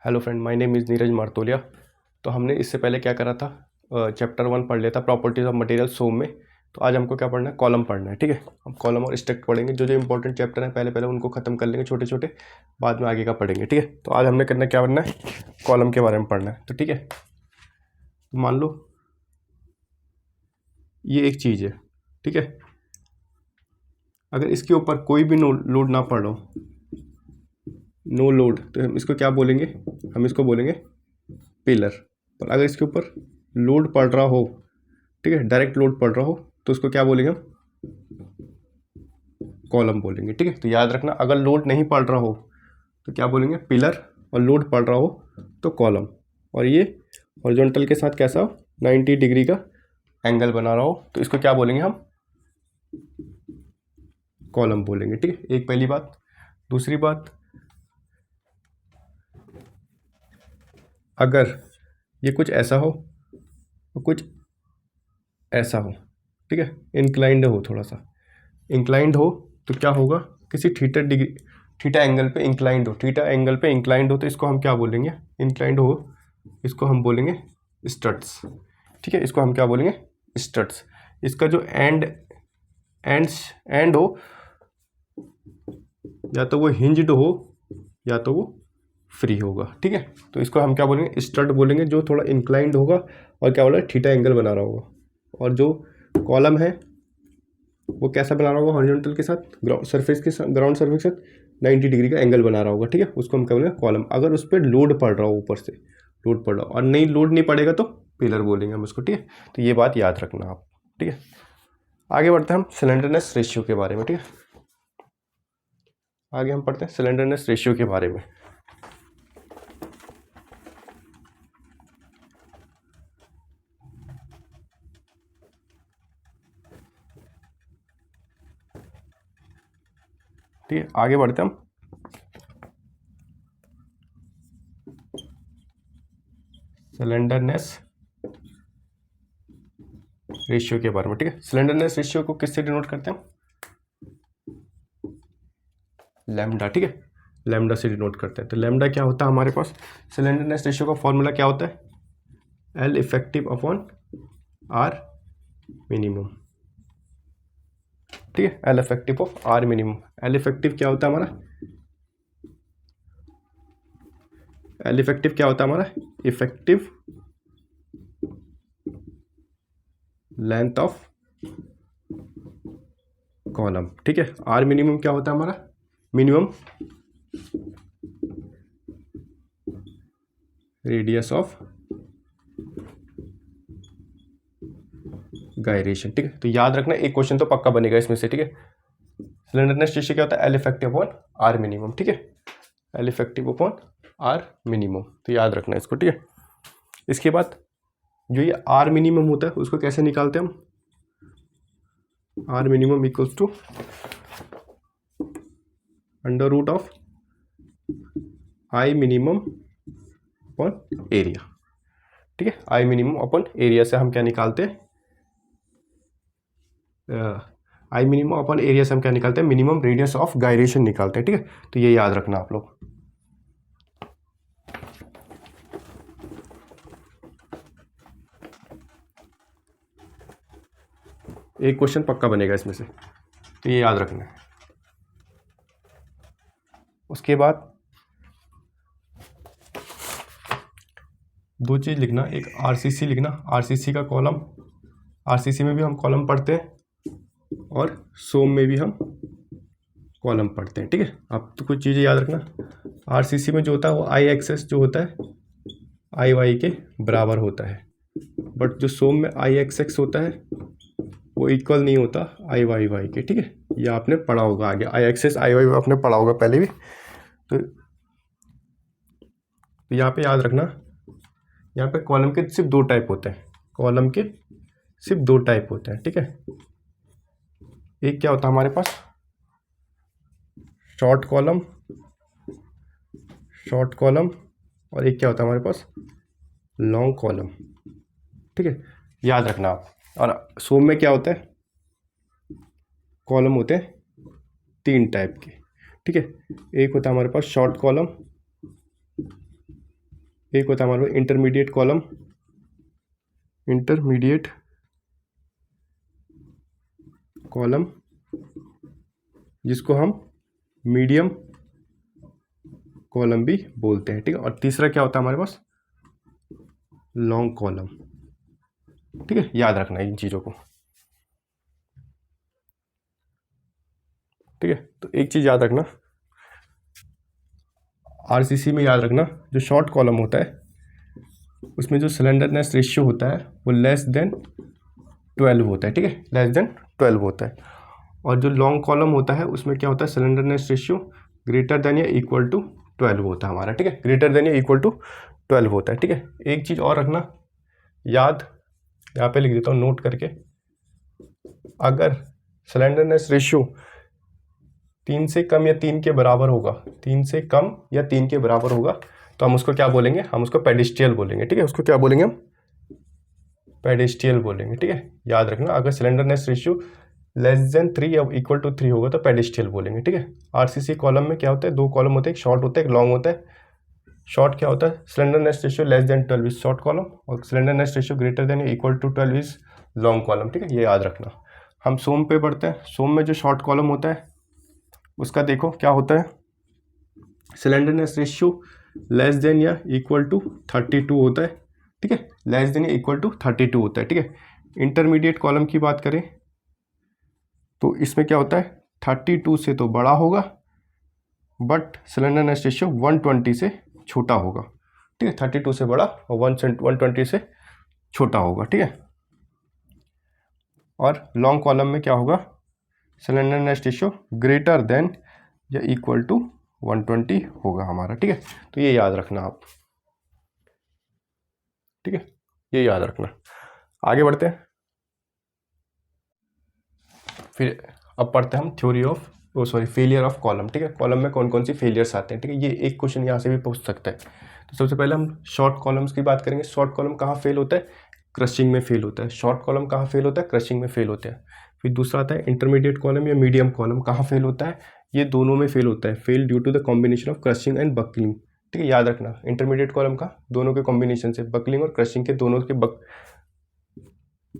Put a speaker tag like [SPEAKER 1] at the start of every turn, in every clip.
[SPEAKER 1] Hello friend, my name is Neeraj Martolia. तो हमने इससे पहले क्या करा था, चैप्टर 1 पढ़ लिया था, प्रॉपर्टीज ऑफ मटेरियल सोम में। तो आज हमको क्या पढ़ना है, कॉलम पढ़ना है। ठीक है, हम कॉलम और स्ट्रक्ट पढ़ेंगे। जो जो इंपॉर्टेंट चैप्टर हैं पहले उनको खत्म कर लेंगे, छोटे छोटे, बाद में आगे का पढ़ेंगे। ठीक है, तो आज हमने करना क्या पढ़ना है, कॉलम के बारे में पढ़ना है। तो ठीक है, मान लो ये एक चीज़ है। ठीक है, अगर इसके ऊपर कोई भी लोड ना पड़ रहा हो, नो लोड, तो हम इसको क्या बोलेंगे, हम इसको बोलेंगे पिलर। पर अगर इसके ऊपर लोड पड़ रहा हो, ठीक है, डायरेक्ट लोड पड़ रहा हो, तो उसको क्या बोलेंगे हम, कॉलम बोलेंगे। ठीक है, तो याद रखना, अगर लोड नहीं पड़ रहा हो तो क्या बोलेंगे, पिलर, और लोड पड़ रहा हो तो कॉलम। और ये हॉरिजॉन्टल के साथ कैसा हो, 90 डिग्री का एंगल बना रहा हो, तो इसको क्या बोलेंगे हम, कॉलम बोलेंगे। ठीक है, एक पहली बात। दूसरी बात, अगर ये कुछ ऐसा हो और कुछ ऐसा हो, ठीक है, इंक्लाइंड हो, थोड़ा सा इंक्लाइंड हो, तो क्या होगा, किसी थीटा एंगल पे इंक्लाइंड हो, थीटा एंगल पे इंक्लाइंड हो, तो इसको हम क्या बोलेंगे, इंक्लाइंड हो, इसको हम बोलेंगे स्टड्स। ठीक है, इसको हम क्या बोलेंगे, स्टड्स। इसका जो एंड हो, या तो वो हिंज्ड हो या तो वो फ्री होगा। ठीक है, तो इसको हम क्या बोलेंगे, स्टड बोलेंगे, जो थोड़ा इंक्लाइंड होगा और क्या बोला, थीटा एंगल बना रहा होगा। और जो कॉलम है वो कैसा बना रहा होगा, हॉरिजॉन्टल के साथ, ग्राउंड सरफेस के साथ 90 डिग्री का एंगल बना रहा होगा। ठीक है, उसको हम क्या बोलेंगे, कॉलम। अगर उस पर लोड पड़ रहा हो, ऊपर से लोड पड़ रहा हो, और नहीं लोड नहीं पड़ेगा तो पिलर बोलेंगे हम उसको। ठीक है, तो ये बात याद रखना आप। ठीक है, आगे बढ़ते हैं हम सिलेंडरनेस रेशियो के बारे में। ठीक है, आगे हम पढ़ते हैं सिलेंडरनेस रेशियो के बारे में। ठीक है, आगे बढ़ते हैं हम सिलेंडरनेस रेशियो के बारे में। ठीक है, सिलेंडरनेस रेशियो को किससे डिनोट करते हैं, लैम्डा। ठीक है, लैम्डा से डिनोट करते हैं। तो लैम्डा क्या होता है हमारे पास, सिलेंडरनेस रेशियो का फॉर्मूला क्या होता है, L effective upon R minimum. ठीक है, L effective of R minimum. L effective क्या होता है हमारा, एल इफेक्टिव क्या होता है हमारा, इफेक्टिव लेंथ ऑफ कॉलम। ठीक है, आर मिनिमम क्या होता है हमारा, मिनिमम रेडियस ऑफ गायरेशन। ठीक है, तो याद रखना, एक क्वेश्चन तो पक्का बनेगा इसमें से। ठीक है, सिलेंडरनेस रेशियो क्या होता है, L effective upon R minimum. ठीक है, L effective upon R minimum, तो याद रखना इसको। ठीक है, इसके बाद जो ये आर मिनिमम होता है उसको कैसे निकालते हैं हम, R minimum equals to under root of I minimum upon area. ठीक है, आई मिनिमम अपॉन एरिया से हम क्या निकालते हैं, आई मिनिमम अपॉन एरिया से हम क्या निकालते हैं, मिनिमम रेडियस ऑफ गायरेशन निकालते हैं। ठीक है, तो ये याद रखना आप लोग। एक क्वेश्चन पक्का बनेगा इसमें से, तो ये याद रखना है। उसके बाद दो चीज़ लिखना, एक आरसीसी लिखना, आरसीसी का कॉलम, आरसीसी में भी हम कॉलम पढ़ते हैं और सोम में भी हम कॉलम पढ़ते हैं। ठीक है, अब तो कुछ चीज़ें याद रखना, आरसीसी में जो होता है वो आई एक्सेस जो होता है आई वाई के बराबर होता है, बट जो सोम में आई एक्स एक्स होता है वो इक्वल नहीं होता आई वाई वाई के। ठीक है, ये आपने पढ़ा होगा आगे, आई एक्सेस आई वाई आपने पढ़ा होगा पहले भी। तो यहाँ पे याद रखना, यहाँ पे कॉलम के सिर्फ दो टाइप होते हैं, कॉलम के सिर्फ दो टाइप होते हैं। ठीक है, एक क्या होता है हमारे पास, शॉर्ट कॉलम, शॉर्ट कॉलम, और एक क्या होता है हमारे पास, लॉन्ग कॉलम। ठीक है, याद रखना आप। और सोम में क्या होता है, कॉलम होते हैं तीन टाइप के। ठीक है, एक होता है हमारे पास शॉर्ट कॉलम, एक होता है हमारे पास इंटरमीडिएट कॉलम, इंटरमीडिएट कॉलम जिसको हम मीडियम कॉलम भी बोलते हैं, ठीक है। और तीसरा क्या होता है हमारे पास, लॉन्ग कॉलम, ठीक है। याद रखना इन चीज़ों को, ठीक है। तो एक चीज़ याद रखना, आरसीसी में याद रखना जो शॉर्ट कॉलम होता है उसमें जो स्लेंडरनेस रेशियो होता है वो लेस देन 12 होता है, ठीक है, लेस देन 12 होता है। और जो लॉन्ग कॉलम होता है उसमें क्या होता है, स्लेंडरनेस रेशियो ग्रेटर देन या इक्वल टू 12 होता है हमारा, ठीक है, ग्रेटर देन या इक्वल टू 12 होता है, ठीक है। एक चीज़ और रखना याद, यहाँ पे लिख देता हूँ नोट करके, अगर स्लेंडरनेस रेशियो 3 से कम या 3 के बराबर होगा, 3 से कम या 3 के बराबर होगा तो हम उसको क्या बोलेंगे, हम उसको पेडिस्टियल बोलेंगे, ठीक है। उसको क्या बोलेंगे हम, पेडिस्टियल बोलेंगे, ठीक है। याद रखना अगर स्लेंडरनेस रेशियो लेस देन 3 या इक्वल टू 3 होगा तो पेडिस्टियल बोलेंगे, ठीक है। आरसीसी कॉलम में क्या होता है, दो कॉलम होते हैं, एक शॉर्ट होता है एक लॉन्ग होता है। शॉर्ट क्या होता है, slenderness ratio less than 12 is short column, और स्लेंडरनेस रेशियो ग्रेटर देन या equal to 12 is long column, ठीक है, ये याद रखना। हम सोम पे पढ़ते हैं, सोम में जो शॉर्ट कॉलम होता है उसका देखो क्या होता है, स्लेंडरनेस रेशियो लेस देन या इक्वल टू 32 होता है, ठीक है, लेस देन या इक्वल टू 32 होता है, ठीक है। इंटरमीडिएट कॉलम की बात करें तो इसमें क्या होता है, 32 से तो बड़ा होगा बट स्लेंडरनेस रेशियो 120 से छोटा होगा, ठीक है, 32 से बड़ा और 120 से छोटा होगा, ठीक है। और लॉन्ग कॉलम में क्या होगा, स्लेंडरनेस रेशियो ग्रेटर देन या इक्वल टू 120 होगा हमारा, ठीक है। तो ये याद रखना आप, ठीक है, ये याद रखना। आगे बढ़ते हैं, फिर अब पढ़ते हैं हम theory of failure of column, ठीक है। कॉलम में कौन कौन सी फेलियर्स आते हैं, ठीक है, ये एक क्वेश्चन यहाँ से भी पूछ सकता है। तो सबसे पहले हम शॉर्ट कॉलम्स की बात करेंगे। शॉर्ट कॉलम कहाँ फेल होता है, क्रशिंग में फेल होता है। शॉर्ट कॉलम कहाँ फेल होता है, क्रशिंग में फेल होता है। फिर दूसरा आता है इंटरमीडिएट कॉलम या मीडियम कॉलम, कहाँ फेल होता है, ये दोनों में फेल होता है, fail due to the combination of crushing and buckling, ठीक है, याद रखना। इंटरमीडिएट कॉलम का दोनों के कॉम्बिनेशन से, बकलिंग और क्रशिंग के दोनों के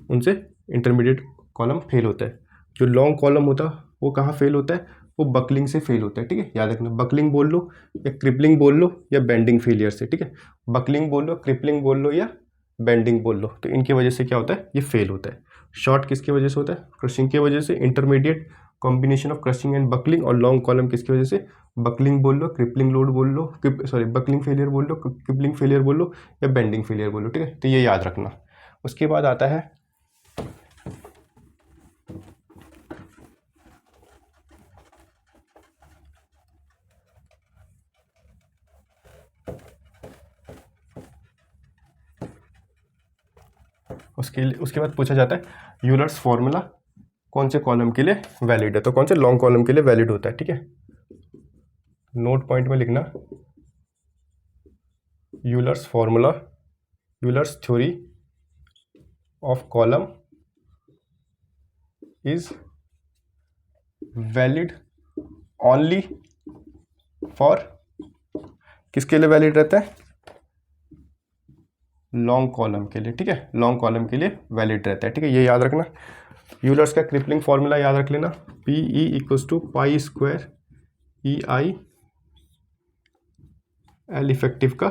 [SPEAKER 1] उनसे इंटरमीडिएट कॉलम फेल होता है। जो लॉन्ग कॉलम होता है वो कहाँ फेल होता है, वो बकलिंग से फेल होता है, ठीक है, याद रखना। बकलिंग बोल लो या क्रिपलिंग बोल लो या बेंडिंग फेलियर से, ठीक है, बकलिंग बोल लो, क्रिपलिंग बोल लो या बेंडिंग बोल लो, तो इनकी वजह से क्या होता है, ये फेल होता है। शॉर्ट किसकी वजह से होता है, क्रशिंग की वजह से। Intermediate combination of crushing and buckling. और लॉन्ग कॉलम किसकी वजह से, बकलिंग बोल लो, क्रिपलिंग लोड बोल लो, बकलिंग फेलियर बोल लो, क्रिपलिंग फेलियर बोल लो या बेंडिंग फेलियर बोल लो, ठीक है, तो ये याद रखना। उसके बाद आता है उसके बाद पूछा जाता है यूलर्स फॉर्मूला कौन से कॉलम के लिए वैलिड है, तो कौन से लॉन्ग कॉलम के लिए वैलिड होता है, ठीक है। नोट पॉइंट में लिखना, Euler's formula, Euler's theory of column is valid only for, किसके लिए वैलिड रहता है, लॉन्ग कॉलम के लिए, ठीक है, लॉन्ग कॉलम के लिए वैलिड रहता है, ठीक है, ये याद रखना। यूलर्स का क्रिपलिंग फॉर्मूला याद रख लेना, PE equals to pi square EI L effective का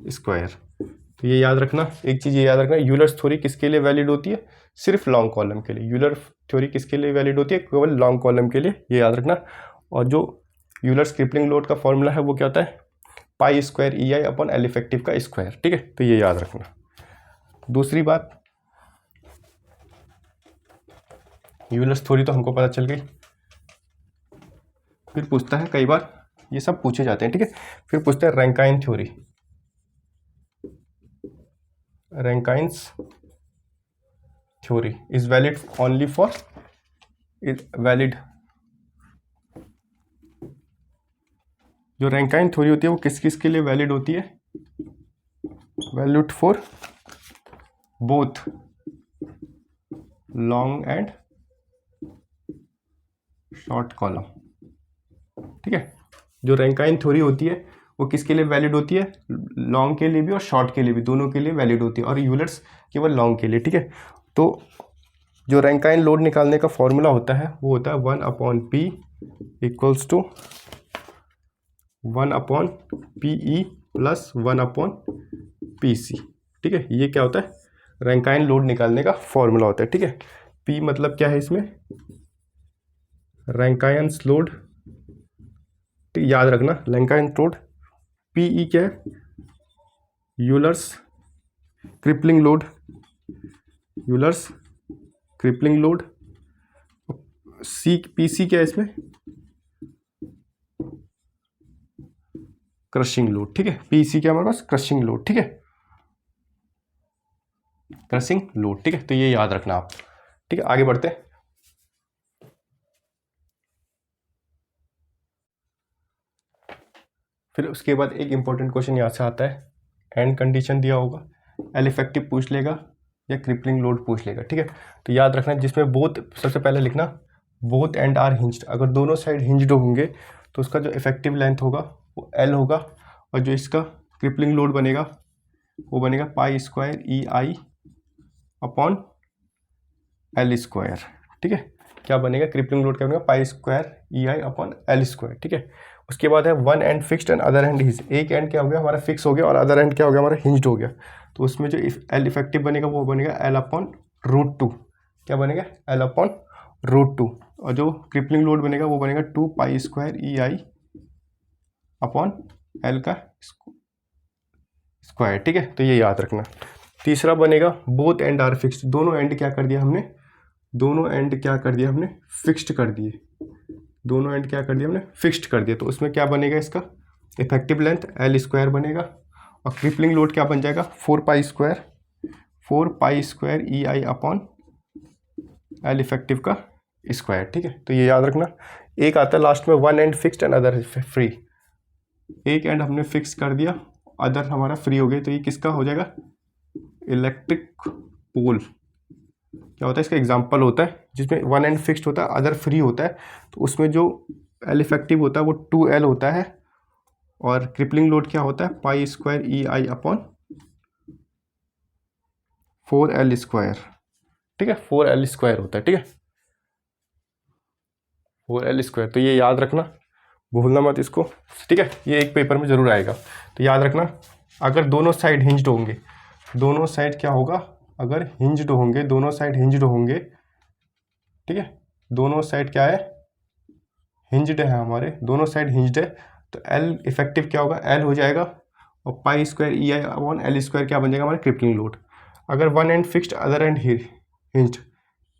[SPEAKER 1] स्क्वायर, तो ये याद रखना। एक चीज़ ये याद रखना, यूलर्स थ्योरी किसके लिए वैलिड होती है, सिर्फ लॉन्ग कॉलम के लिए। यूलर थ्योरी किसके लिए वैलिड होती है, केवल लॉन्ग कॉलम के लिए, ये याद रखना। और जो यूलर्स क्रिपलिंग लोड का फॉर्मूला है वो क्या होता है, पाई square EI upon L effective का स्क्वायर, ठीक है, तो ये याद रखना। दूसरी बात, यूलर्स थ्योरी तो हमको पता चल गई। फिर पूछता है, कई बार ये सब पूछे जाते हैं, ठीक है, फिर पूछते हैं Rankine theory. Rankine's theory is valid only for, is valid, जो रैंकाइन थ्योरी होती है वो किस किस के लिए वैलिड होती है, valid for both long and short column, ठीक है। जो रैंकाइन थ्योरी होती है वो किसके लिए वैलिड होती है, लॉन्ग के लिए भी और शॉर्ट के लिए भी, दोनों के लिए वैलिड होती है, और यूलर्स केवल लॉन्ग के लिए, ठीक है। तो जो रैंकाइन लोड निकालने का फॉर्मूला होता है वो होता है 1/P equals to 1/PE plus 1/PC, ठीक है। ये क्या होता है, रैंकाइन लोड निकालने का फॉर्मूला होता है, ठीक है। P मतलब क्या है इसमें, रैंकाइन्स लोड, याद रखना रैंकाइन्स लोड। PE क्या है, Euler's crippling load, Euler's crippling load. PC क्या है इसमें, क्रशिंग लोड, ठीक है। PC क्या हमारे पास, क्रशिंग लोड, ठीक है, क्रशिंग लोड, ठीक है। तो ये याद रखना आप, ठीक है। आगे बढ़ते हैं। फिर उसके बाद एक इंपॉर्टेंट क्वेश्चन यहाँ से आता है, एंड कंडीशन दिया होगा, एल इफेक्टिव पूछ लेगा या क्रिपलिंग लोड पूछ लेगा, ठीक है। तो याद रखना जिसमें बोथ, सबसे पहले लिखना बोथ एंड आर हिंज्ड, अगर दोनों साइड हिंज्ड होंगे तो उसका जो इफेक्टिव लेंथ होगा वो एल होगा, और जो इसका क्रिपलिंग लोड बनेगा वो बनेगा पाई square EI upon L square, ठीक है। क्या बनेगा, क्रिपलिंग लोड क्या बनेगा, पाई square EI upon L square, ठीक है। उसके बाद है one and fixed and other and hinge, एक एंड क्या हो गया हमारा फिक्स हो गया और अदर एंड क्या हो गया हमारा हिंज्ड हो गया। तो उसमें जो एल इफेक्टिव बनेगा वो बनेगा एल अपॉन रूट 2, क्या बनेगा, एल अपॉन रूट 2, और जो क्रिपलिंग लोड बनेगा वो बनेगा 2 पाई स्क्वायर EI अपॉन एल का स्क्वायर, ठीक है। तो ये याद रखना। तीसरा बनेगा बोथ एंड आर फिक्स्ड, दोनों एंड क्या कर दिया हमने, दोनों एंड क्या कर दिया हमने, फिक्स्ड कर दिए, दोनों एंड क्या कर दिया हमने, फिक्स्ड कर दिया। तो उसमें क्या बनेगा, इसका इफेक्टिव लेंथ एल स्क्वायर बनेगा, और क्रिपलिंग लोड क्या बन जाएगा, 4 पाई square EI upon L effective का स्क्वायर, ठीक है। तो ये याद रखना। एक आता है लास्ट में one and fixed and other free, एक एंड हमने फिक्स कर दिया, अदर हमारा फ्री हो गया, तो ये किसका हो जाएगा, इलेक्ट्रिक पोल। क्या होता है, इसका एग्जांपल होता है जिसमें वन एंड फिक्स्ड होता है, अदर फ्री होता है, तो उसमें जो एल इफेक्टिव होता है वो 2L होता है, और क्रिपलिंग लोड क्या होता है, पाई square EI upon 4L square, ठीक है, 4L स्क्वायर होता है, ठीक है, 4L स्क्वायर। तो ये याद रखना, भूलना मत इसको, ठीक है। ये एक पेपर में जरूर आएगा, तो याद रखना। अगर दोनों साइड हिंज्ड होंगे, दोनों साइड क्या होगा, अगर हिंज्ड होंगे, दोनों साइड हिंज्ड होंगे, ठीक है, दोनों साइड क्या है, हिंज्ड है, हमारे दोनों साइड हिंज्ड है, तो एल इफेक्टिव क्या होगा, एल हो जाएगा, और पाई square EI upon L square क्या बन जाएगा हमारा, क्रिपलिंग लोड। अगर one and fixed other and hinged,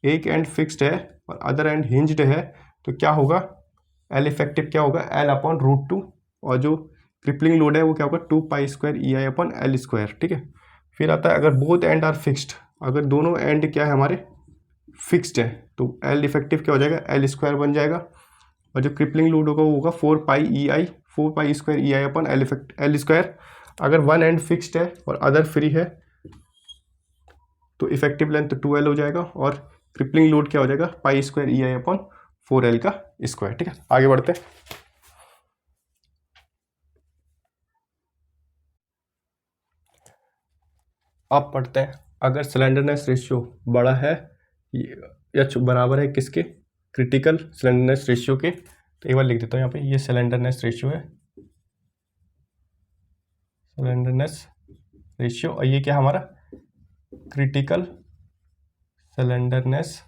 [SPEAKER 1] एक एंड फिक्स्ड है और अदर एंड हिंज्ड है, तो क्या होगा, एल इफेक्टिव क्या होगा, एल अपॉन रूट 2, और जो क्रिपलिंग लोड है वो क्या होगा, 2 पाई square EI upon L square, ठीक है। फिर आता है अगर बोथ एंड आर फिक्स्ड, अगर दोनों एंड क्या है हमारे फिक्स्ड है, तो एल इफेक्टिव क्या हो जाएगा, एल स्क्वायर बन जाएगा, और जो क्रिपलिंग लोड होगा वो होगा 4 पाई square EI upon L square. अगर वन एंड फिक्स्ड है और अदर फ्री है तो इफेक्टिव लेंथ 2L हो जाएगा, और क्रिपलिंग लोड क्या हो जाएगा, पाई स्क्वायर EI अपॉन 4L का स्क्वायर, ठीक है। आगे बढ़ते हैं। अब पढ़ते हैं, अगर स्लेंडरनेस रेशियो बड़ा है या बराबर है किसके, क्रिटिकल स्लेंडरनेस रेशियो के, तो एक बार लिख देता हूँ यहाँ पे, ये स्लेंडरनेस रेशियो है, स्लेंडरनेस रेशियो, और ये क्या हमारा क्रिटिकल स्लेंडरनेस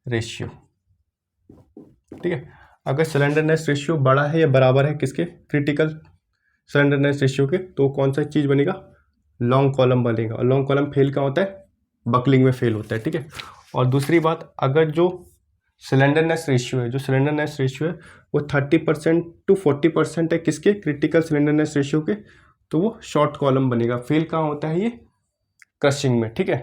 [SPEAKER 1] रेशियो, ठीक है। अगर स्लेंडरनेस रेशियो बड़ा है या बराबर है किसके, क्रिटिकल स्लेंडरनेस रेशियो के, तो कौन सा चीज़ बनेगा, लॉन्ग कॉलम बनेगा, और लॉन्ग कॉलम फेल कहाँ होता है, बकलिंग में फेल होता है, ठीक है। और दूसरी बात, अगर जो स्लेंडरनेस रेशियो है, जो स्लेंडरनेस रेशियो है वो 30% to 40% है किसके, क्रिटिकल स्लेंडरनेस रेशियो के, तो वो शॉर्ट कॉलम बनेगा, फेल कहाँ होता है ये, क्रशिंग में, ठीक है।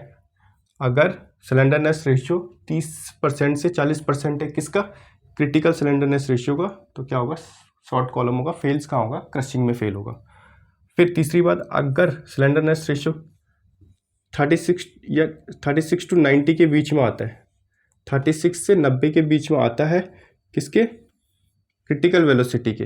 [SPEAKER 1] अगर स्लेंडरनेस रेशियो 30% से 40% है किसका, क्रिटिकल स्लेंडरनेस रेशियो का, तो क्या होगा, शॉर्ट कॉलम होगा, फेल्स कहाँ होगा, क्रशिंग में फेल होगा। फिर तीसरी बात, अगर स्लेंडरनेस रेशियो 36 to 90 के बीच में आता है, 36 से 90 के बीच में आता है किसके, क्रिटिकल वेलोसिटी के,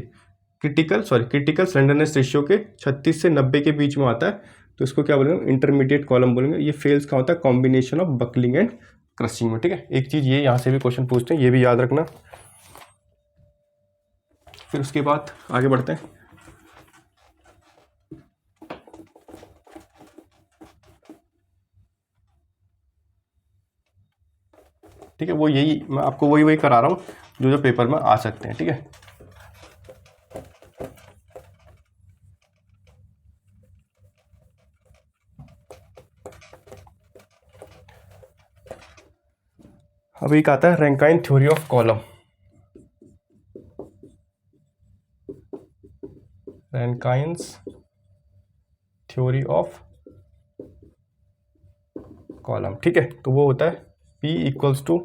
[SPEAKER 1] क्रिटिकल स्लेंडरनेस रेशियो के 36 से 90 के बीच में आता है, तो इसको क्या बोलेंगे, इंटरमीडिएट कॉलम बोलेंगे। ये फेल्स का होता है combination of buckling and crushing में, ठीक है। एक चीज़ ये यहाँ से भी क्वेश्चन पूछते हैं, ये भी याद रखना। फिर उसके बाद आगे बढ़ते हैं। ठीक है, वो यही मैं आपको वही करा रहा हूँ जो पेपर में आ सकते हैं, ठीक है। अब एक आता है Rankine theory of column. Rankine's theory of column, ठीक है। तो वो होता है P equals to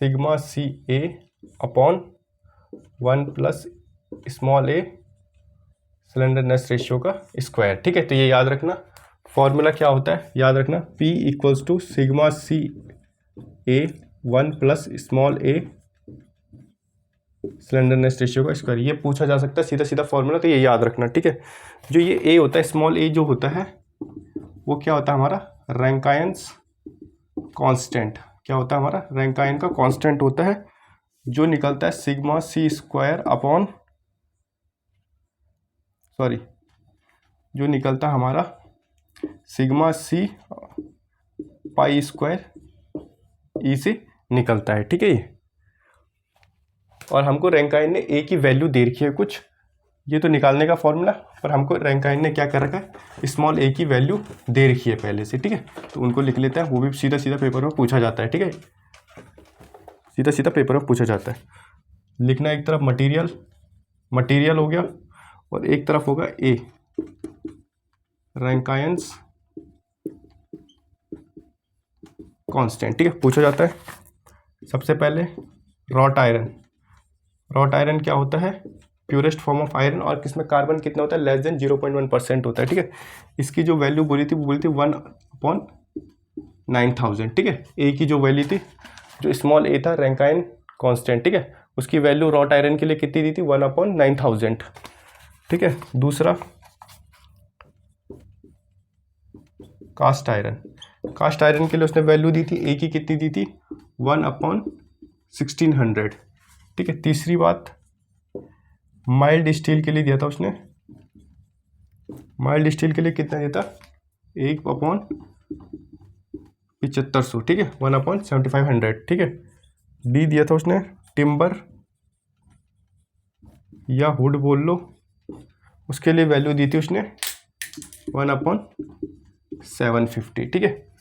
[SPEAKER 1] sigma C A upon 1 plus small A slenderness ratio का स्क्वायर, ठीक है। तो ये याद रखना, फॉर्मूला क्या होता है, याद रखना, P equals to sigma C A 1 plus small A slenderness ratio का स्क्वायर। ये पूछा जा सकता है सीधा सीधा फॉर्मूला, तो ये याद रखना, ठीक है। जो ये ए होता है, स्मॉल ए जो होता है, वो क्या होता है हमारा, रैंकाइन्स कांस्टेंट। क्या होता है हमारा, रैंकाइन का कांस्टेंट होता है, जो निकलता है सिग्मा सी स्क्वायर अपॉन, जो निकलता है हमारा सिग्मा सी पाई स्क्वायर ई से निकलता है, ठीक है ये। और हमको रैंकाइन ने ए की वैल्यू दे रखी है कुछ, ये तो निकालने का फॉर्मूला, पर हमको रैंकाइन ने क्या कर रखा है, स्मॉल ए की वैल्यू दे रखी है पहले से, ठीक है। तो उनको लिख लेते हैं, वो भी सीधा सीधा पेपर में पूछा जाता है, ठीक है। सीधा सीधा पेपर में पूछा जाता है। लिखना, एक तरफ मटेरियल हो गया, और एक तरफ होगा ए, रैंकाइन्स कांस्टेंट, ठीक है। पूछा जाता है सबसे पहले रॉट आयरन क्या होता है, प्योरेस्ट फॉर्म ऑफ आयरन, और किसमें कार्बन कितना होता है, लेस देन 0.1% होता है, ठीक है। इसकी जो वैल्यू बोली थी वो बोली थी 1/9000, ठीक है। ए की जो वैल्यू थी, जो स्मॉल ए था रैंकाइन कांस्टेंट, ठीक है, उसकी वैल्यू रॉट आयरन के लिए कितनी दी थी, 1/9000, ठीक है। दूसरा कास्ट आयरन के लिए उसने वैल्यू दी थी, ए की कितनी दी थी, 1/1600, ठीक है। तीसरी बात, माइल्ड स्टील के लिए दिया था उसने, माइल्ड स्टील के लिए कितना दिया था, 1/7500, ठीक है, 1/7500, ठीक है। डी दिया था उसने टिम्बर या वुड बोल लो, उसके लिए वैल्यू दी थी उसने 1/750, ठीक है।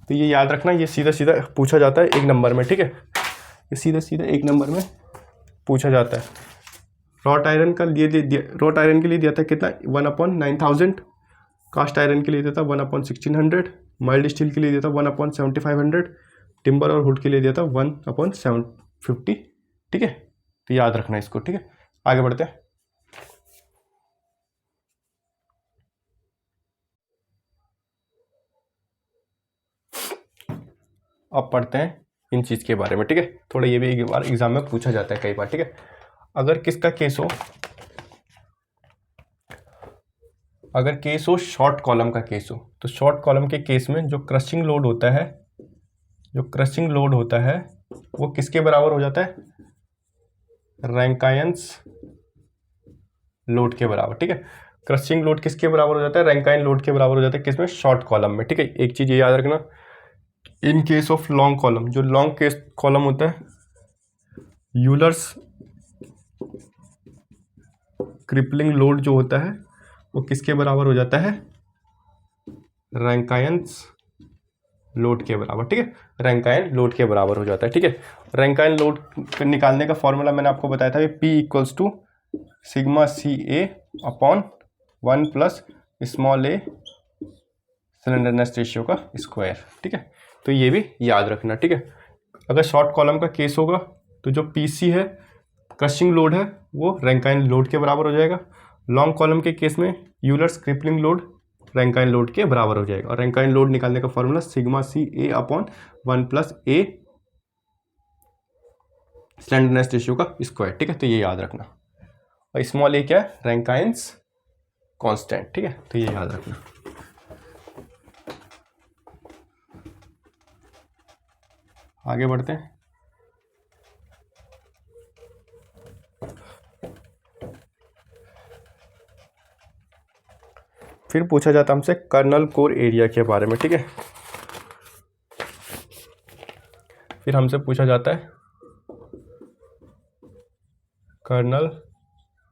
[SPEAKER 1] तो ये याद रखना, ये सीधा सीधा पूछा जाता है 1 नंबर में, ठीक है। ये सीधा सीधा 1 नंबर में पूछा जाता है। रॉट आयरन के लिए दिया था कितना, 1/9000, कास्ट आयरन के लिए दिया था 1/1600, माइल्ड स्टील के लिए दिया था 1/7500, टिम्बर और वुड के लिए दिया था 1/750, ठीक है। तो याद रखना इसको, ठीक है। आगे बढ़ते हैं। अब पढ़ते हैं इन चीज़ के बारे में, ठीक है। थोड़ा ये भी एक बार एग्जाम में पूछा जाता है कई बार, ठीक है। अगर किसका केस हो, अगर केस हो शॉर्ट कॉलम का केस हो, तो शॉर्ट कॉलम के केस में जो क्रशिंग लोड होता है वो किसके बराबर हो जाता है, रैंकाइन्स लोड के बराबर, ठीक है। क्रशिंग लोड किसके बराबर हो जाता है, रैंकाइन लोड के बराबर हो जाता है, किसमें, शॉर्ट कॉलम में, ठीक है। एक चीज़ ये याद रखना, in case of long column, जो लॉन्ग केस कॉलम होता है, यूलर्स क्रिपलिंग लोड जो होता है वो किसके बराबर हो जाता है, रैंकाइन्स लोड के बराबर, ठीक है। रैंकाइन लोड के बराबर हो जाता है, ठीक है। रैंकाइन लोड निकालने का फॉर्मूला मैंने आपको बताया था, P equals to sigma C A upon 1 plus small A slenderness ratio का स्क्वायर, ठीक है। तो ये भी याद रखना, ठीक है। अगर शॉर्ट कॉलम का केस होगा तो जो PC है, क्रशिंग लोड है, वो रैंकाइन लोड के बराबर हो जाएगा। लॉन्ग कॉलम के केस में Euler's crippling load Rankine load के बराबर हो जाएगा। और रैंकाइन लोड निकालने का formula sigma C A upon 1 plus A slenderness ratio का स्क्वायर, ठीक है, तो ये याद रखना। और स्मॉल ए क्या है, रैंकाइंस कांस्टेंट, ठीक है, तो ये याद रखना। आगे बढ़ते हैं। फिर पूछा जाता है हमसे कर्नल कोर एरिया के बारे में, ठीक है। फिर हमसे पूछा जाता है कर्नल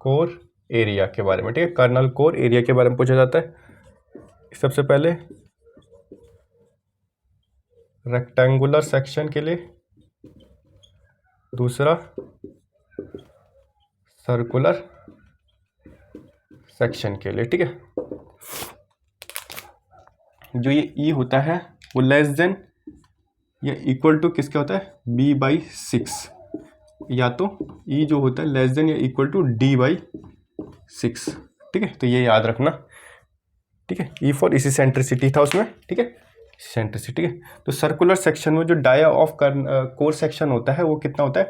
[SPEAKER 1] कोर एरिया के बारे में, ठीक है। कर्नल कोर एरिया के बारे में पूछा जाता है। सबसे पहले रेक्टेंगुलर सेक्शन के लिए, दूसरा सर्कुलर सेक्शन के लिए, ठीक है। जो ये ई होता है वो लेस देन या इक्वल टू किसका होता है, b/6, या तो ई जो होता है लेस देन या इक्वल टू d/6, ठीक है, तो ये याद रखना, ठीक है। ई फॉर इसी सेंट्रिसिटी था उसमें, ठीक है, सेंट्रिसिटी, ठीक है। तो सर्कुलर सेक्शन में जो डाया ऑफ कोर सेक्शन होता है वो कितना होता है,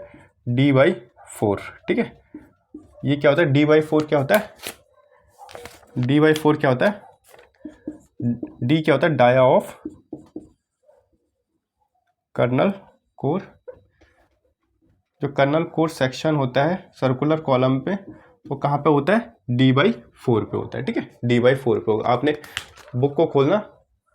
[SPEAKER 1] d/4, ठीक है। ये क्या होता है, d/4 क्या होता है, d/4 क्या होता है, d क्या होता है, डाया ऑफ कर्नल कोर। जो कर्नल कोर सेक्शन होता है सर्कुलर कॉलम पे वो कहाँ पे होता है, d/4 पे होता है, ठीक है, d/4 पे होगा। आपने बुक को खोलना,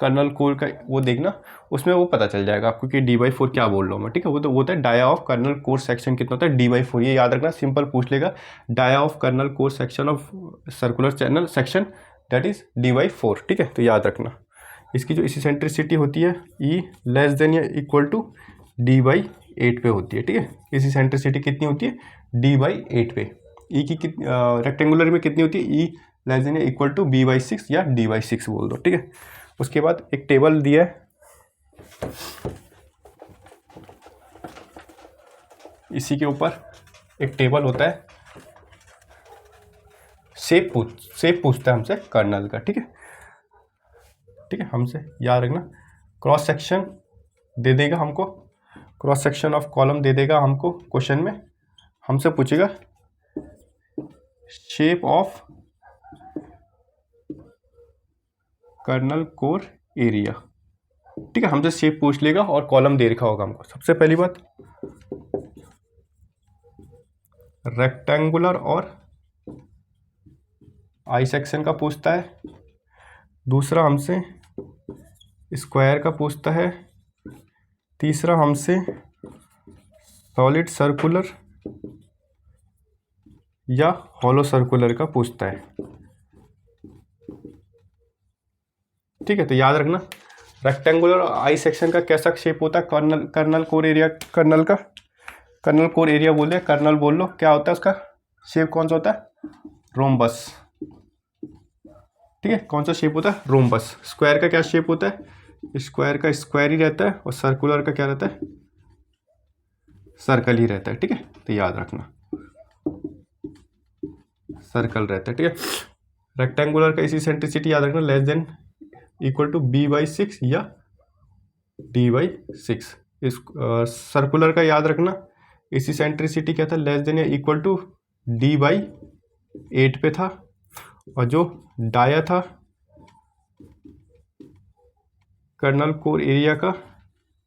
[SPEAKER 1] कर्नल कोर का वो देखना, उसमें वो पता चल जाएगा आपको कि d/4 क्या बोल रहा हूँ मैं, ठीक है। वो तो होता है dia of kernel core section कितना होता है, d/4, ये याद रखना, सिंपल पूछ लेगा, dia of kernel core section of circular channel section that is d/4, ठीक है, तो याद रखना। इसकी जो इसेंट्रिसिटी होती है ई लेस देन या इक्वल टू d/8 पे होती है, ठीक है। इसी सेंट्रिसिटी कितनी होती है, d/8 पे। ई की रेक्टेंगुलर में कितनी होती है, ई लेस देन या इक्वल टू b/6 या d/6 बोल दो, ठीक है। उसके बाद एक टेबल दिया है, इसी के ऊपर एक टेबल होता है, शेप पूछता है हमसे कर्नल का, ठीक है, ठीक है, हमसे याद रखना। क्रॉस सेक्शन दे देगा हमको, क्रॉस सेक्शन ऑफ कॉलम दे देगा हमको क्वेश्चन में, हमसे पूछेगा shape of kernel core area, ठीक है, हमसे शेप पूछ लेगा और कॉलम दे रखा होगा हमको। सबसे पहली बात रेक्टेंगुलर और आई सेक्शन का पूछता है, दूसरा हमसे स्क्वायर का पूछता है, तीसरा हमसे सॉलिड सर्कुलर या हॉलो सर्कुलर का पूछता है, ठीक है, तो याद रखना रेक्टेंगुलर और आई सेक्शन का कैसा शेप होता है, kernel core area, kernel core area बोल रहे, कर्नल बोल लो, क्या होता है उसका शेप, कौन सा होता है, रोम्बस, ठीक है, कौन सा शेप होता है, रोम्बस। स्क्वायर का क्या शेप होता है, स्क्वायर का स्क्वायर ही रहता है, और सर्कुलर का क्या रहता है, सर्कल ही रहता है, ठीक है, तो याद रखना सर्कल रहता है, ठीक है। रेक्टेंगुलर का इसी सेंट्रिसिटी याद रखना, less than equal to b/6 या d/6। इस सर्कुलर का याद रखना, इसी सेंट्रिसिटी क्या था, लेस देन या इक्वल टू d/8 पे था, और जो डाया था कर्नल कोर एरिया का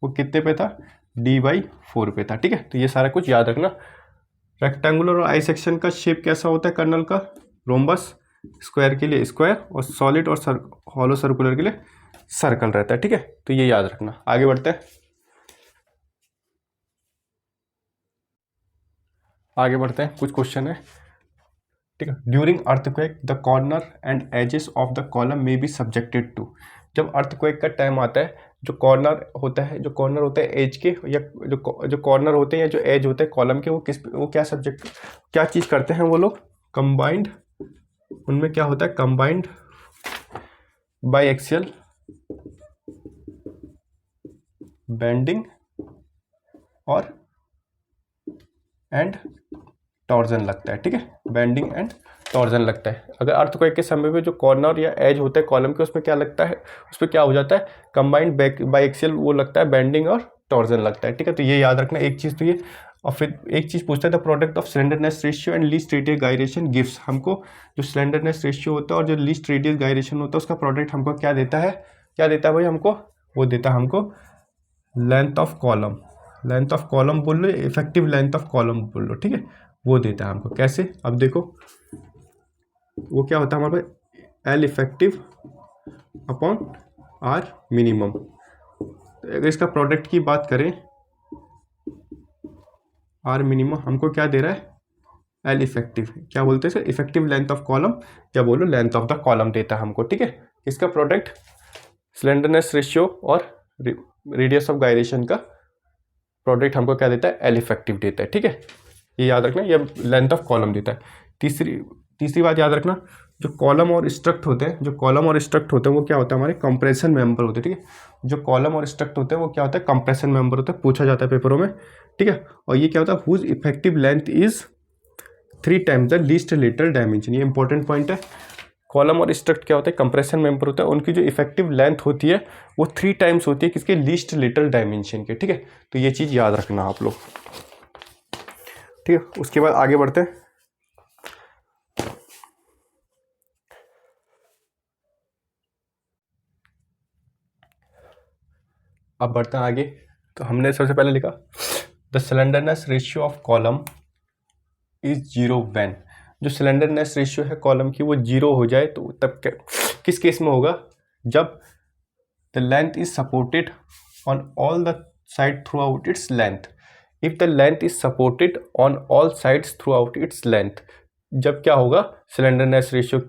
[SPEAKER 1] वो कितने पे था, d/4 पे था, ठीक है, तो ये सारा कुछ याद रखना। रेक्टेंगुलर और आई सेक्शन का शेप कैसा होता है कर्नल का, रोम्बस, स्क्वायर के लिए स्क्वायर, और सॉलिड और हॉलो सर्कुलर के लिए सर्कल रहता है, ठीक है, तो ये याद रखना। आगे बढ़ते हैं, कुछ क्वेश्चन है, ठीक है। During earthquake the corner and edges of the column may be subjected to, जब अर्थक्वेक का टाइम आता है, जो कॉर्नर होता है एज के, या जो कॉर्नर होते हैं या जो एज होते हैं कॉलम के, वो क्या चीज़ करते हैं वो लोग, कंबाइंड, उनमें क्या होता है, कंबाइंड बाईएक्सियल बेंडिंग और एंड टॉर्जन लगता है, ठीक है, बेंडिंग एंड टॉर्जन लगता है। अगर अर्थक्वेक के समय में जो कॉर्नर या एज होता है कॉलम के, उसमें क्या लगता है, उसमें क्या हो जाता है, कंबाइंड बाईएक्सियल वो लगता है, बेंडिंग और टॉर्जन लगता है, ठीक है, तो ये याद रखना एक चीज़, तो ये और फिर एक चीज़ पूछता है the product of slenderness ratio and least radius gyration gives, हमको जो स्लेंडरनेस रेशियो होता है और जो लीस्ट रेडियस गायरेशन होता है उसका प्रोडक्ट हमको क्या देता है, क्या देता है भाई हमको, वो देता है हमको length of column, length of column बोल लो, इफेक्टिव लेंथ ऑफ कॉलम बोल लो, ठीक है, वो देता है हमको। कैसे, अब देखो वो क्या होता है हमारे पास L effective upon R minimum. अगर इसका प्रोडक्ट की बात करें, आर मिनिमम हमको क्या दे रहा है, एल इफेक्टिव, क्या बोलते हैं sir, effective length of column, क्या बोलो लेंथ ऑफ द कॉलम देता है हमको, ठीक है। इसका प्रोडक्ट स्लेंडरनेस रेशियो और रेडियस ऑफ गायरेशन का प्रोडक्ट हमको क्या देता है, एल इफेक्टिव देता है, ठीक है। ये याद रखना, ये लेंथ ऑफ कॉलम देता है। तीसरी बात याद रखना, जो कॉलम और स्ट्रक्ट होते हैं, जो कॉलम और स्ट्रक्ट होते हैं वो क्या होता है, हमारे कंप्रेशन मेंबर होते हैं, ठीक है। जो कॉलम और स्ट्रक्ट होते हैं वो क्या होता है, कंप्रेशन मेंबर होता है, पूछा जाता है पेपरों में, ठीक है। और ये क्या होता है, whose effective length is 3 times the least lateral dimension, ये इंपॉर्टेंट पॉइंट है। कॉलम और स्ट्रक्ट क्या होता है, कंप्रेशन मेंबर होता है, उनकी जो इफेक्टिव लेंथ होती है वो 3 टाइम्स होती है किसके, लीस्ट लेटरल डायमेंशन के, ठीक है। तो ये चीज़ याद रखना आप लोग, ठीक है। उसके बाद आगे बढ़ते हैं। अब बढ़ते हैं आगे। तो हमने सबसे पहले लिखा the slenderness ratio of column is 0 when, जो स्लेंडरनेस रेशियो है कॉलम की वो 0 हो जाए तो तब किस केस में होगा, जब the length is supported on all the side through out its length, if the length is supported on all sides through out its length, जब क्या होगा, स्लेंडरनेस रेशियो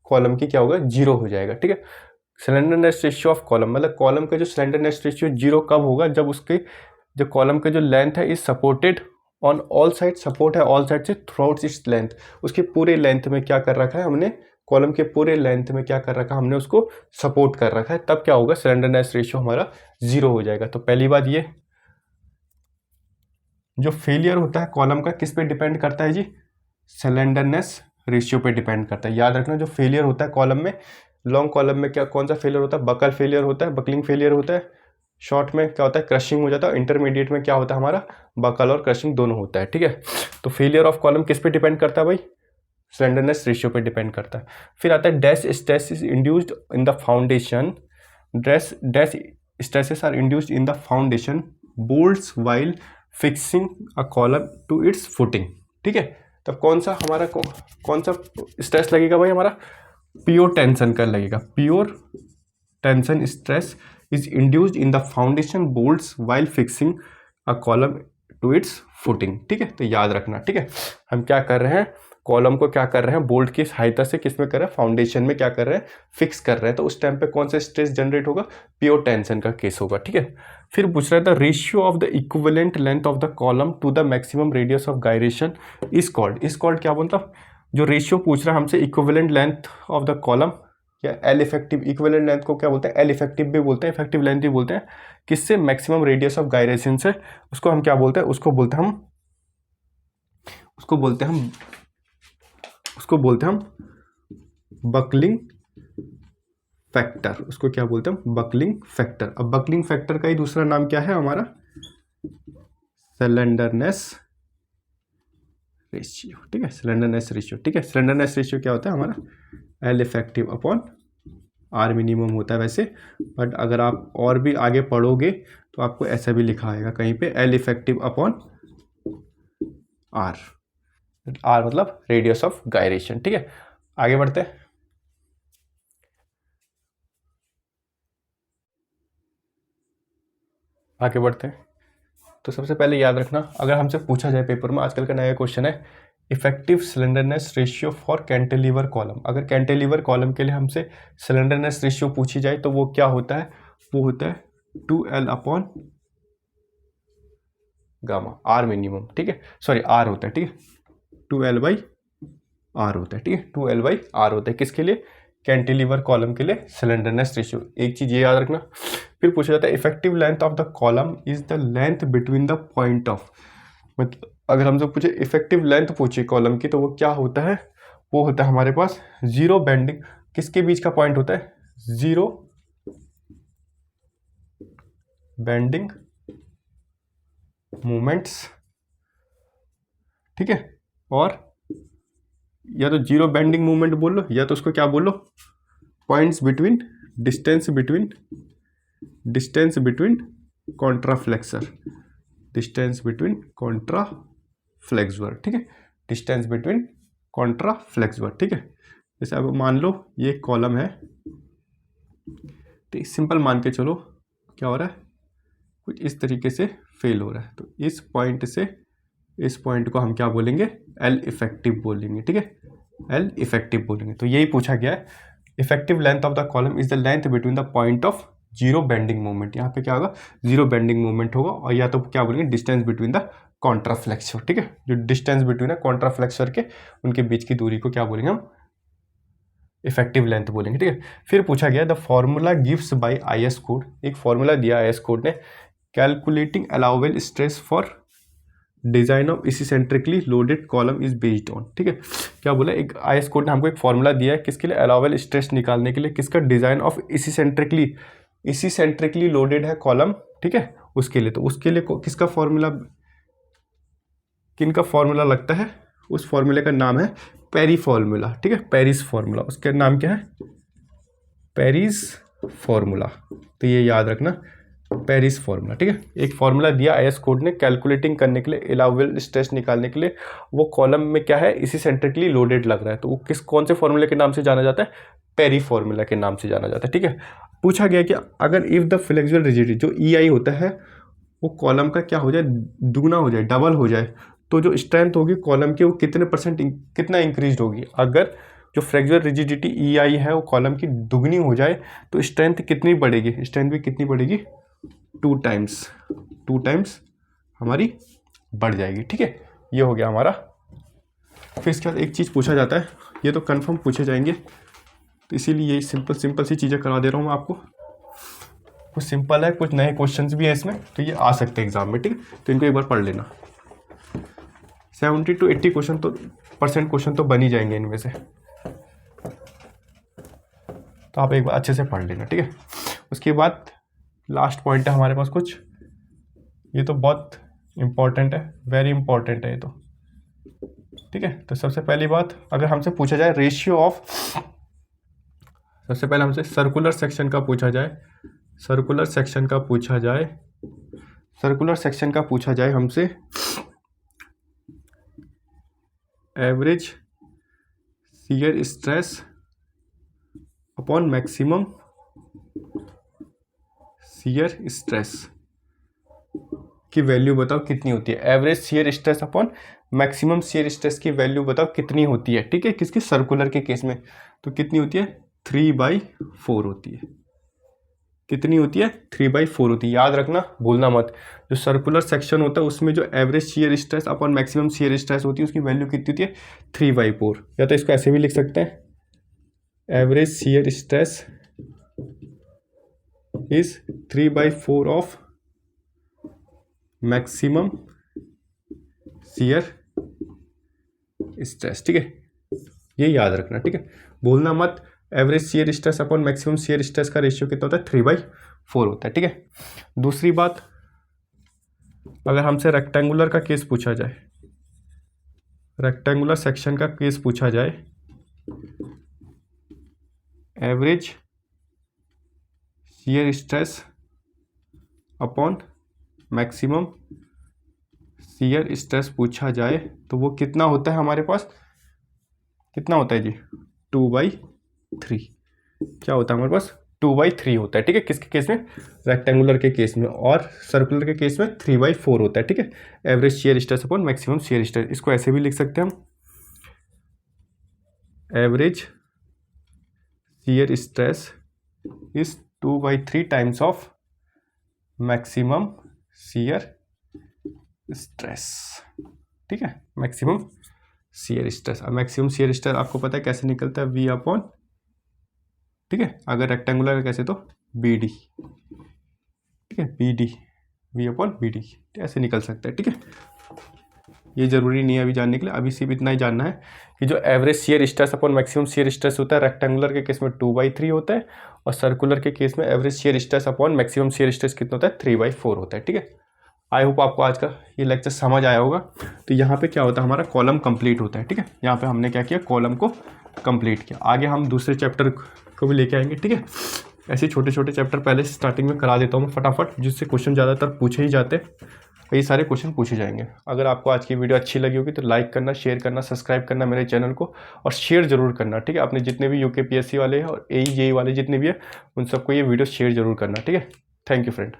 [SPEAKER 1] कॉलम की क्या होगा, 0 हो जाएगा, ठीक है। स्लेंडरनेस रेशियो ऑफ कॉलम मतलब कॉलम का जो स्लेंडरनेस रेशियो 0 कब होगा, जब उसके जो कॉलम का जो लेंथ है is supported on all side, support है ऑल साइड से थ्रू आउट इट्स लेंथ, उसके पूरे लेंथ में क्या कर रखा है हमने, कॉलम के पूरे लेंथ में क्या कर रखा है हमने, उसको सपोर्ट कर रखा है, तब क्या होगा, स्लेंडरनेस रेशियो हमारा 0 हो जाएगा। तो पहली बात ये, जो फेलियर होता है कॉलम का किस पे डिपेंड करता है जी, स्लेंडरनेस रेशियो पे डिपेंड करता है। याद रखना, जो फेलियर होता है कॉलम में, लॉन्ग कॉलम में क्या कौन सा फेलियर होता है, बकल फेलियर होता है, बकलिंग फेलियर होता है, शॉर्ट में क्या होता है, क्रशिंग हो जाता है, इंटरमीडिएट में क्या होता है हमारा, बकल और क्रशिंग दोनों होता है, ठीक है। तो फेलियर ऑफ कॉलम किस पे डिपेंड करता है भाई, स्लेंडरनेस रेशियो पे डिपेंड करता है। फिर आता है dash stress is induced in the foundation, dash stresses are induced in the foundation bolts while fixing a column to its footing, ठीक है। तब कौन सा हमारा कौन सा स्ट्रेस लगेगा भाई, हमारा प्योर टेंशन का लगेगा, pure tension stress is induced in the foundation bolts while fixing a column to its footing, ठीक है। तो याद रखना, ठीक है, हम क्या कर रहे हैं, कॉलम को क्या कर रहे हैं, बोल्ट की सहायता से किस में कर रहे हैं, फाउंडेशन में क्या कर रहे हैं, फिक्स कर रहे हैं, तो उस टाइम पे कौन सा स्ट्रेस जनरेट होगा, प्योर टेंशन का केस होगा, ठीक है। फिर पूछ रहा था ratio of the equivalent length of the column to the maximum radius of gyration is called क्या बोलता, जो रेशियो पूछ रहा है हमसे equivalent length of the column या एल इफेक्टिव, इक्विवेलेंट लेंथ को क्या बोलते हैं, एल इफेक्टिव भी बोलते हैं, इफेक्टिव लेंथ भी बोलते हैं, किससे, मैक्सिमम रेडियस ऑफ गायरेशन से, उसको हम क्या बोलते हैं, उसको बोलते हैं हम बकलिंग फैक्टर, उसको क्या बोलते हैं, बकलिंग फैक्टर। अब बकलिंग फैक्टर का ही दूसरा नाम क्या है हमारा, स्लेंडरनेस रेशियो, ठीक है, स्लेंडरनेस रेशियो, ठीक है। स्लेंडरनेस रेशियो क्या होता है हमारा, L effective upon R minimum होता है वैसे, बट अगर आप और भी आगे पढ़ोगे तो आपको ऐसा भी लिखा आएगा कहीं पे, L effective upon R, R मतलब रेडियस ऑफ गायरेशन, ठीक है। आगे बढ़ते हैं। तो सबसे पहले याद रखना, अगर हमसे पूछा जाए पेपर में, आजकल का नया क्वेश्चन है, effective slenderness ratio for cantilever column, अगर कैंटिलीवर कॉलम के लिए हमसे स्लेंडरनेस रेशियो पूछी जाए तो वो क्या होता है, वो होता है 2L upon gamma, are minimum, ठीक है, सॉरी आर होता है, ठीक है, 2L बाई आर होता है, ठीक है, 2L बाई आर होता है, किसके लिए, कैंटिलीवर कॉलम के लिए स्लेंडरनेस रेशियो। एक चीज ये याद रखना। फिर पूछा जाता है effective length of the column is the length between the point of, मतलब अगर हमसे पूछे इफेक्टिव लेंथ पूछे कॉलम की तो वो क्या होता है, वो होता है हमारे पास जीरो बेंडिंग, किसके बीच का पॉइंट होता है, जीरो बेंडिंग मोमेंट्स, ठीक है, और या तो जीरो बेंडिंग मोमेंट बोल लो या तो उसको क्या बोलो, points between, distance between contraflexure, distance between contraflexure, ठीक है, डिस्टेंस बिटवीन कॉन्ट्राफ्लेक्सर, ठीक है। जैसे अब मान लो ये कॉलम है, तो सिंपल मान के चलो क्या हो रहा है, कुछ इस तरीके से फेल हो रहा है, तो इस पॉइंट से इस पॉइंट को हम क्या बोलेंगे, एल इफेक्टिव बोलेंगे, ठीक है, एल इफेक्टिव बोलेंगे। तो यही पूछा गया है, effective length of the column is the length between the point of zero bending moment, यहाँ पे क्या होगा, जीरो बेंडिंग मोमेंट होगा, और या तो क्या बोलेंगे, डिस्टेंस बिटवीन द कॉन्ट्राफ्लेक्सर, ठीक है, जो डिस्टेंस बिटवीन है कॉन्ट्राफ्लेक्सर के उनके बीच की दूरी को क्या बोलेंगे हम, इफेक्टिव लेंथ बोलेंगे, ठीक है। फिर पूछा गया the formula gives by IS code, एक फॉर्मूला दिया आईएस कोड ने, calculating allowable stress for design of eccentrically loaded column is based on, ठीक है। क्या बोला, एक आईएस कोड ने हमको एक फॉर्मूला दिया है किसके लिए, अलाउबल स्ट्रेस निकालने के लिए, किसका, डिजाइन ऑफ इसीसेंट्रिकली लोडेड है कॉलम, ठीक है, उसके लिए। तो उसके लिए किसका फॉर्मूला, किनका फॉर्मूला लगता है, उस फॉर्मूले का नाम है पेरी फॉर्मूला, ठीक है, पेरिस फॉर्मूला, उसका नाम क्या है, पेरिस फॉर्मूला। तो ये याद रखना, पेरिस फॉर्मूला, ठीक है। एक फॉर्मूला दिया आईएस कोड ने कैलकुलेटिंग करने के लिए, अलाउबल स्ट्रेस निकालने के लिए, वो कॉलम में क्या है, इसी सेंट्रिकली लोडेड लग रहा है, तो वो कौन से फॉर्मूले के नाम से जाना जाता है, पेरी फॉर्मूला के नाम से जाना जाता है, ठीक है। पूछा गया कि अगर इफ द फ्लेक्सिबल रिजिडिटी जो EI होता है वो कॉलम का क्या हो जाए, दुगना हो जाए, डबल हो जाए, तो जो स्ट्रेंथ होगी कॉलम की वो कितने परसेंट, कितना इंक्रीज होगी। अगर जो फ्लेक्सिबल रिजिडिटी EI है वो कॉलम की दुगनी हो जाए तो स्ट्रेंथ कितनी बढ़ेगी, स्ट्रेंथ भी कितनी बढ़ेगी, 2 टाइम्स हमारी बढ़ जाएगी, ठीक है। ये हो गया हमारा। फिर इसके बाद एक चीज़ पूछा जाता है, ये तो कंफर्म पूछे जाएंगे, तो इसीलिए ये सिंपल सी चीज़ें करा दे रहा हूँ मैं आपको। कुछ सिंपल है, कुछ नए क्वेश्चंस भी है इसमें, तो ये आ सकते हैं एग्जाम में, ठीक है, तो इनको एक बार पढ़ लेना। 70 to 80 क्वेश्चन तो बन ही जाएंगे इनमें से, तो आप एक बार अच्छे से पढ़ लेना, ठीक है। उसके बाद लास्ट पॉइंट है हमारे पास कुछ, ये तो बहुत इंपॉर्टेंट है, वेरी इंपॉर्टेंट है ये तो, ठीक है। तो सबसे पहली बात, अगर हमसे पूछा जाए रेशियो ऑफ, सबसे पहले हमसे सर्कुलर सेक्शन का पूछा जाए, सर्कुलर सेक्शन का पूछा जाए हमसे, average shear stress upon maximum shear stress की वैल्यू बताओ कितनी होती है, average shear stress upon maximum shear stress की वैल्यू बताओ कितनी होती है, ठीक है, किसके, सर्कुलर के केस में। तो कितनी होती है, 3/4 होती है, कितनी होती है, 3/4 होती है, याद रखना, भूलना मत। जो सर्कुलर सेक्शन होता है उसमें जो average shear stress upon maximum shear stress होती है उसकी वैल्यू कितनी होती है, 3/4। या तो इसको ऐसे भी लिख सकते हैं, average shear stress is 3/4 of maximum shear stress, ठीक है, ये याद रखना, ठीक है, भूलना मत। Average shear stress upon maximum shear stress का रेशियो कितना होता है, 3/4 होता है, ठीक है। दूसरी बात, अगर हमसे रेक्टेंगुलर का केस पूछा जाए, रेक्टेंगुलर सेक्शन का केस पूछा जाए, average shear stress upon maximum shear stress पूछा जाए तो वो कितना होता है हमारे पास, कितना होता है जी, 2/3। क्या होता है हमारे पास, 2/3 होता है, ठीक है, किसके केस में, रेक्टेंगुलर के केस में, और सर्कुलर के केस में 3/4 होता है, ठीक है, average shear stress upon maximum shear stress. इसको ऐसे भी लिख सकते हैं हम, average shear stress is 2/3 times of maximum shear stress, ठीक है, मैक्सिमम शियर स्ट्रेस। अब मैक्सिमम शियर स्ट्रेस आपको पता है कैसे निकलता है, V अपॉन, ठीक है, अगर रेक्टेंगुलर कैसे तो BD, ठीक है, BD, V अपॉन BD ऐसे निकल सकता है, ठीक है। ये जरूरी नहीं है अभी जानने के लिए, अभी सिर्फ इतना ही जानना है कि जो average shear stress upon maximum shear stress होता है रेक्टेंगुलर के केस में 2/3 होता है, और सर्कुलर के केस में average shear stress upon maximum shear stress कितना होता है, 3/4 होता है, ठीक है। आई होप आपको आज का ये लेक्चर समझ आया होगा। तो यहाँ पे क्या होता है, हमारा कॉलम कंप्लीट होता है, ठीक है। यहाँ पे हमने क्या किया, कॉलम को कंप्लीट किया। आगे हम दूसरे चैप्टर को भी लेके आएंगे, ठीक है। ऐसे छोटे छोटे चैप्टर पहले स्टार्टिंग में करा देता हूँ मैं फटाफट, जिससे क्वेश्चन ज़्यादातर पूछे ही जाते, कई सारे क्वेश्चन पूछे जाएंगे। अगर आपको आज की वीडियो अच्छी लगी होगी तो लाइक करना, शेयर करना, सब्सक्राइब करना मेरे चैनल को, और शेयर जरूर करना, ठीक है। अपने जितने भी यूके पीएससी वाले हैं और AE JEE वाले जितने भी है, उन सबको ये वीडियो शेयर जरूर करना, ठीक है। Thank you friend.